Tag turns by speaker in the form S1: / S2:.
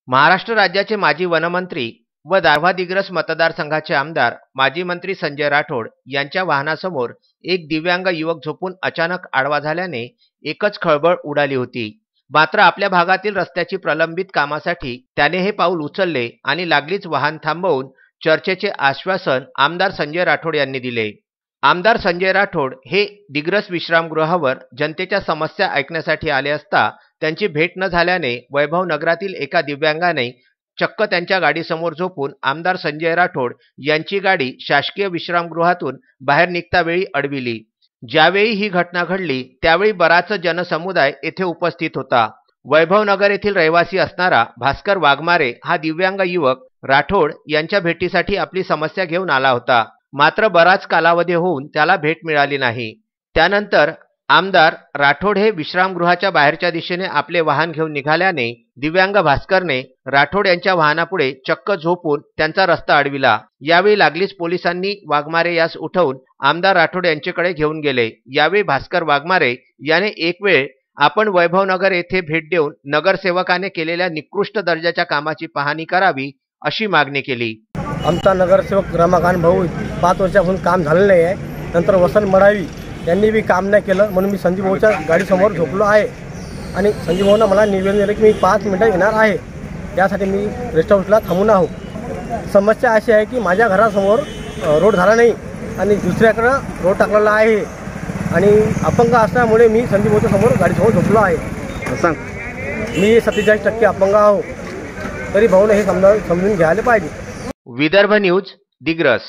S1: महाराष्ट्र राज्याचे माजी वनमंत्री व दारव्हा दिग्रस मतदारसंघाचे आमदार माजी मंत्री संजय राठोड यांच्या वाहनासमोर एक दिव्यांग युवक झोपून अचानक आडवा झाल्याने एकच खळबळ उडाली होती। मात्र आपल्या भागातील रस्त्याची प्रलंबित कामासाठी त्याने हे पाऊल उचलले आणि लागलीच वाहन थांबवून चर्चेचे आश्वासन आमदार संजय राठोड यांनी दिले। आमदार संजय राठोड हे दिग्रस विश्रामगृहावर जनतेच्या समस्या ऐकण्यासाठी आले असता त्यांची भेट न झाल्याने वैभव नगरातील एका दिव्यांगाने चक्क त्यांच्या गाडीसमोर झोपून आमदार संजय राठोड यांची गाडी शासकीय विश्रामगृहातून बाहेर निघता वेळी अडविली। ज्यावेळी ही घटना घडली त्यावेळी बराच जनसमुदाय येथे उपस्थित होता। वैभव नगर येथील रहिवासी असणारा भास्कर वाघमारे हा दिव्यांग युवक राठोड यांच्या भेटीसाठी आपली समस्या घेऊन आला होता। मात्र बराच कालावधी होऊन त्याला भेट मिळाली नाही। त्यानंतर आमदार राठोड हे विश्रामगृहाच्या बाहेरच्या दिशेने आपले वाहन घेऊन निघाल्याने दिव्यांग भास्करने राठोड यांच्या वाहनापुढे चक्क झोपून त्यांचा रस्ता अडविला। यावेळी लागलीच पोलिसांनी वाघमारे यास उठवून आमदार राठोड यांच्याकडे घेऊन गेले। यावेळी भास्कर वाघमारे याने एक वेळ आपण वैभवनगर येथे भेट देऊन नगरसेवकाने केलेल्या निकृष्ट दर्जाच्या कामाची पाहणी करावी अशी मागणी केली।
S2: आमचा नगरसेवक रमाकांत भाऊ 5 वर्षापासून काम झालेलं नाही आहे। नंतर वसंत मडावी यांनी बी काम नाही केलं म्हणून मी संजीव भाऊच्या गाडीसमोर झोपलो आहे आणि संजीव भाऊनं मला निवेदन दिलं की मी 5 मिनिटात येणार आहे। त्यासाठी मी रेस्ट हाऊसला थांबून आहो। समस्या अशी आहे की माझ्या घरासमोर रोड झाला नाही आणि दुसऱ्याकडं रोड टाकलेला आहे आणि अपंग असल्यामुळे मी संजीव भाऊच्या समोर गाडीसमोर झोपलो आहे। सांग मी 47% अपंग आहो, तरी भाऊने हे समजून घ्यायला पाहिजे।
S1: विदर्भ न्यूज दिग्रस।